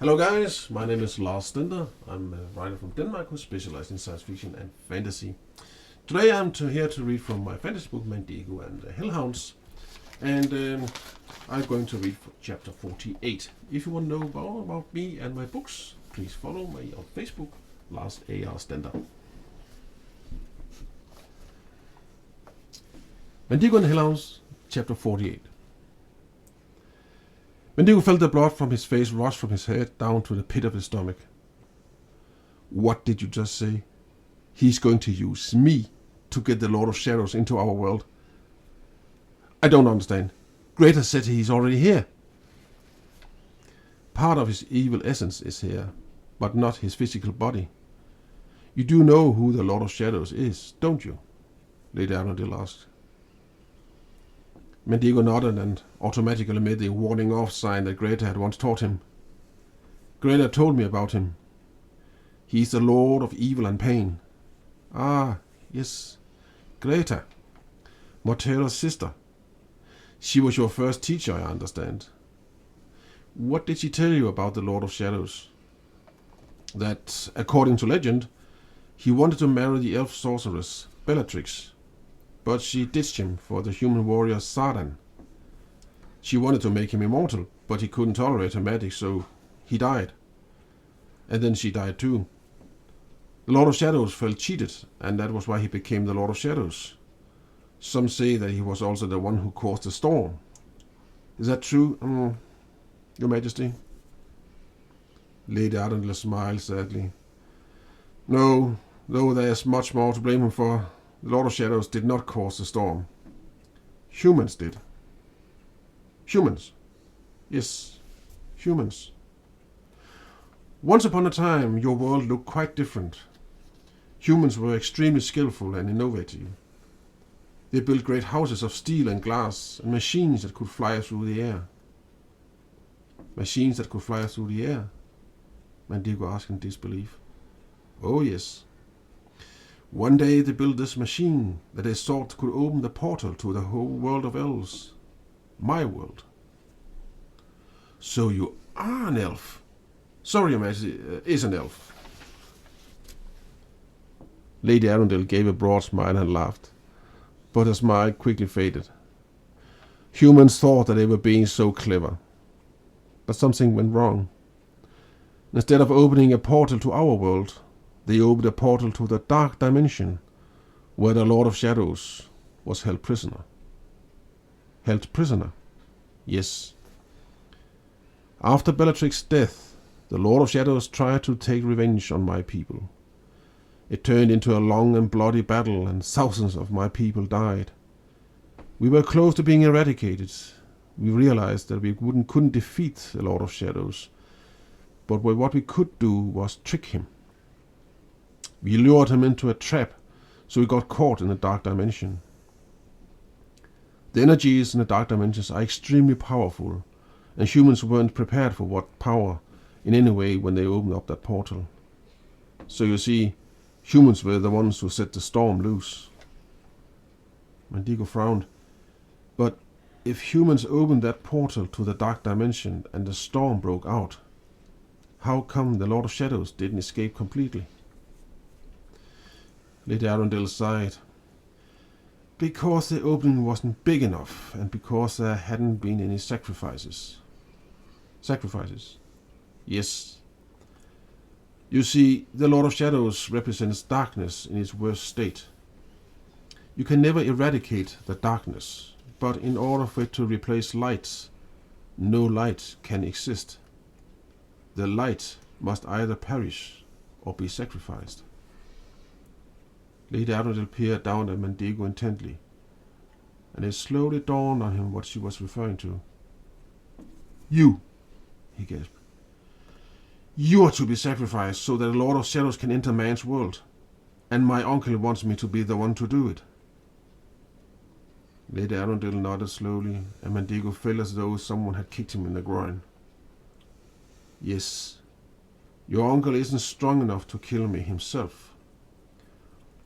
Hello guys, my name is Lars Stender. I'm a writer from Denmark who specializes in science fiction and fantasy. Today I'm here to read from my fantasy book Madigo and Hounds, and I'm going to read chapter 48. If you want to know more about me and my books, please follow me on Facebook, Lars A.R. Stender. Madigo and Hounds, chapter 48. Madigo felt the blood from his face rush from his head down to the pit of his stomach. What did you just say? He's going to use me to get the Lord of Shadows into our world. I don't understand. Greta said he's already here. Part of his evil essence is here, but not his physical body. You do know who the Lord of Shadows is, don't you? Lady Arundel asked. Madigo nodded and automatically made the warning off sign that Greta had once taught him. Greta told me about him. He's the Lord of Evil and Pain. Ah, yes, Greta. Mortella's sister. She was your first teacher, I understand. What did she tell you about the Lord of Shadows? That, according to legend, he wanted to marry the elf sorceress, Bellatrix, but she ditched him for the human warrior Sardan. She wanted to make him immortal, but he couldn't tolerate her magic, so he died. And then she died too. The Lord of Shadows felt cheated, and that was why he became the Lord of Shadows. Some say that he was also the one who caused the storm. Is that true, Your Majesty? Lady Arundel smiled sadly. No, though there is much more to blame him for. The Lord of Shadows did not cause the storm. Humans did. Humans. Yes, humans. Once upon a time, your world looked quite different. Humans were extremely skillful and innovative. They built great houses of steel and glass and machines that could fly through the air. Machines that could fly through the air? Madigo asked in disbelief. Oh yes. One day they built this machine that they thought could open the portal to the whole world of elves. My world. So you are an elf. Sorry, Your Majesty, is an elf. Lady Arundel gave a broad smile and laughed, but her smile quickly faded. Humans thought that they were being so clever, but something went wrong. Instead of opening a portal to our world, they opened a portal to the dark dimension, where the Lord of Shadows was held prisoner. Held prisoner? Yes. After Bellatrix's death, the Lord of Shadows tried to take revenge on my people. It turned into a long and bloody battle, and thousands of my people died. We were close to being eradicated. We realized that we couldn't defeat the Lord of Shadows, but what we could do was trick him. We lured him into a trap, so he got caught in the dark dimension. The energies in the dark dimensions are extremely powerful, and humans weren't prepared for what power in any way when they opened up that portal. So you see, humans were the ones who set the storm loose. Madigo frowned. But if humans opened that portal to the dark dimension and the storm broke out, how come the Lord of Shadows didn't escape completely? Lady Arundel sighed. Because the opening wasn't big enough, and because there hadn't been any sacrifices. Sacrifices? Yes. You see, the Lord of Shadows represents darkness in its worst state. You can never eradicate the darkness, but in order for it to replace light, no light can exist. The light must either perish or be sacrificed. Lady Arundel peered down at Madigo intently, and it slowly dawned on him what she was referring to. You, he gasped. You are to be sacrificed so that the Lord of Shadows can enter man's world, and my uncle wants me to be the one to do it. Lady Arundel nodded slowly, and Madigo felt as though someone had kicked him in the groin. Yes, your uncle isn't strong enough to kill me himself.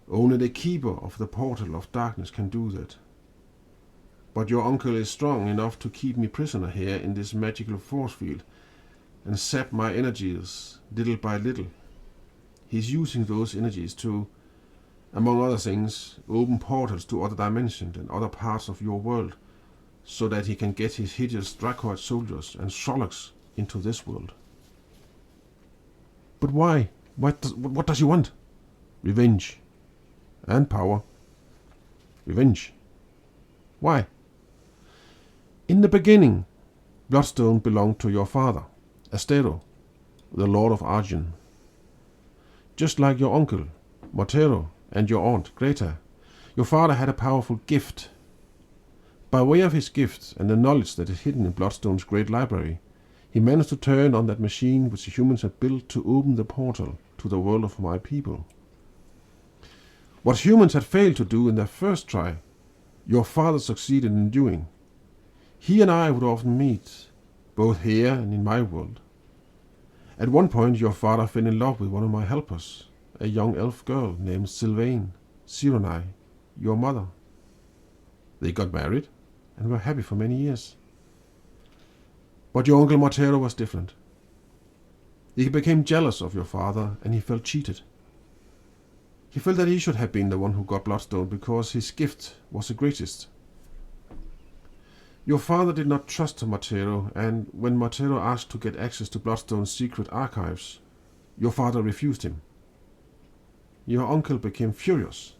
Only the keeper of the portal of darkness can do that. But your uncle is strong enough to keep me prisoner here in this magical force field, and sap my energies little by little. He's using those energies to, among other things, open portals to other dimensions and other parts of your world, so that he can get his hideous Dracoid soldiers and Sherlocks into this world. But why? What does he want? Revenge. And power. Revenge. Why? In the beginning, Bloodstone belonged to your father, Astero, the Lord of Argent. Just like your uncle, Mortero, and your aunt, Greta, your father had a powerful gift. By way of his gift and the knowledge that is hidden in Bloodstone's great library, he managed to turn on that machine which the humans had built to open the portal to the world of my people. What humans had failed to do in their first try, your father succeeded in doing. He and I would often meet, both here and in my world. At one point your father fell in love with one of my helpers, a young elf girl named Sylvain, Sironai, your mother. They got married and were happy for many years. But your uncle Mortero was different. He became jealous of your father and he felt cheated. He felt that he should have been the one who got Bloodstone because his gift was the greatest. Your father did not trust Mortero, and when Mortero asked to get access to Bloodstone's secret archives, your father refused him. Your uncle became furious.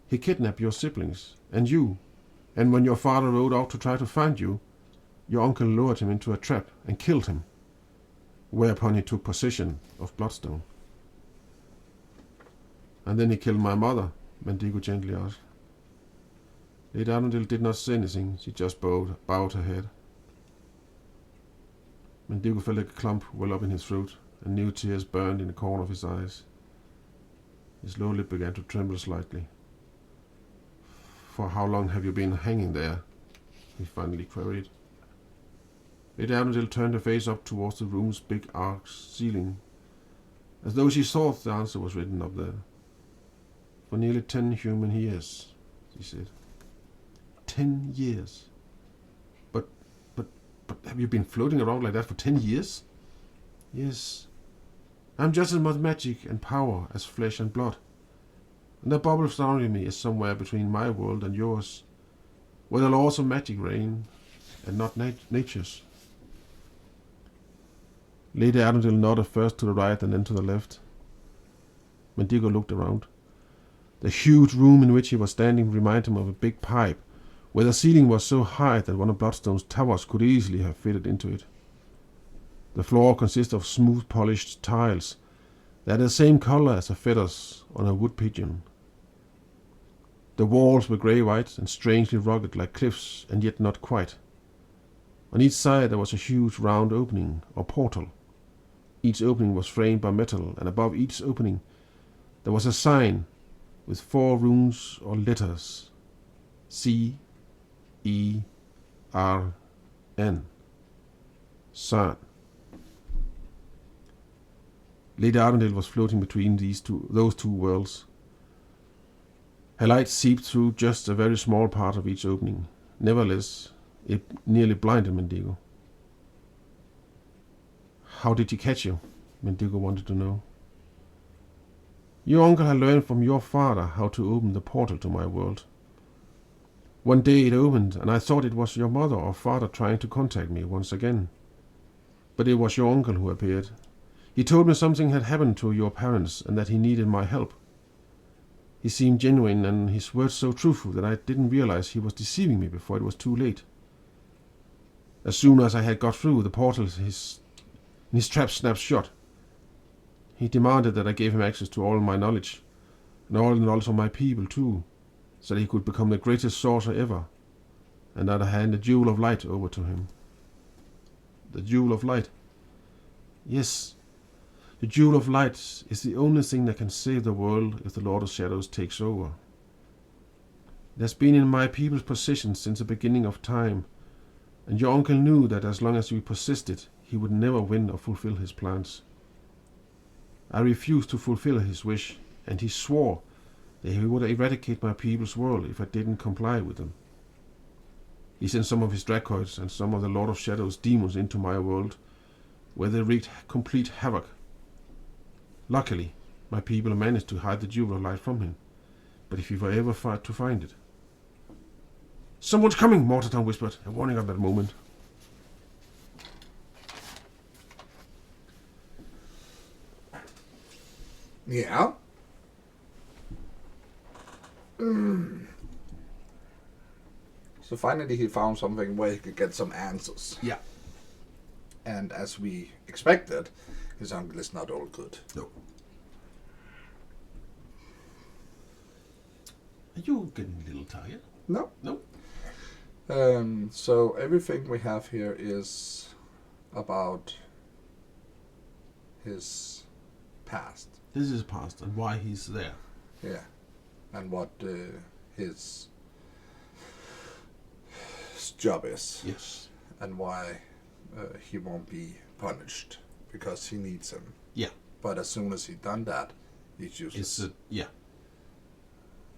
He kidnapped your siblings and you, and when your father rode out to try to find you, your uncle lured him into a trap and killed him, whereupon he took possession of Bloodstone. And then he killed my mother, Madigo gently asked. Lady Arundel did not say anything, she just bowed her head. Madigo felt like a clump well up in his throat, and new tears burned in the corner of his eyes. His lower lip began to tremble slightly. For how long have you been hanging there? He finally queried. Lady Arundel turned her face up towards the room's big arched ceiling, as though she thought the answer was written up there. For nearly 10 human years, she said. 10 years. But have you been floating around like that for 10 years? Yes. I'm just as much magic and power as flesh and blood. And the bubble surrounding me is somewhere between my world and yours, where the laws of magic reign, and not nature's. Lady Arundel nodded first to the right and then to the left. Madigo looked around. The huge room in which he was standing reminded him of a big pipe, where the ceiling was so high that one of Bloodstone's towers could easily have fitted into it. The floor consisted of smooth polished tiles that are the same color as the feathers on a wood pigeon. The walls were grey-white and strangely rugged like cliffs, and yet not quite. On each side there was a huge round opening, or portal. Each opening was framed by metal, and above each opening there was a sign with 4 runes or letters. C-E-R-N. Cern. Lady Arundel was floating between those two worlds. Her light seeped through just a very small part of each opening. Nevertheless, it nearly blinded Madigo. How did he catch you? Madigo wanted to know. Your uncle had learned from your father how to open the portal to my world. One day it opened, and I thought it was your mother or father trying to contact me once again. But it was your uncle who appeared. He told me something had happened to your parents and that he needed my help. He seemed genuine and his words so truthful that I didn't realize he was deceiving me before it was too late. As soon as I had got through the portal, his trap snapped shut. He demanded that I gave him access to all my knowledge, and all the knowledge of my people too, so that he could become the greatest sorcerer ever, and that I hand the Jewel of Light over to him. The Jewel of Light? Yes, the Jewel of Light is the only thing that can save the world if the Lord of Shadows takes over. It has been in my people's possession since the beginning of time, and your uncle knew that as long as we possessed it, he would never win or fulfill his plans. I refused to fulfill his wish, and he swore that he would eradicate my people's world if I didn't comply with them. He sent some of his Dracoids and some of the Lord of Shadows demons into my world, where they wreaked complete havoc. Luckily, my people managed to hide the jewel light from him, but if he were ever to find it... "Someone's coming," Mortartown whispered, a warning at that moment. Yeah. So finally he found something where he could get some answers. Yeah. And as we expected, his uncle is not all good. No. Are you getting a little tired? No. No. So everything we have here is about his past. This is past and why he's there. Yeah. And what his job is. Yes. And why he won't be punished because he needs him. Yeah. But as soon as he's done that, he's useless. Yeah.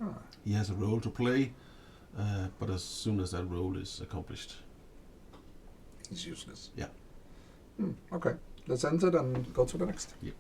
Ah. He has a role to play, but as soon as that role is accomplished, He's useless. Yeah. Okay. Let's end it and go to the next. Yeah.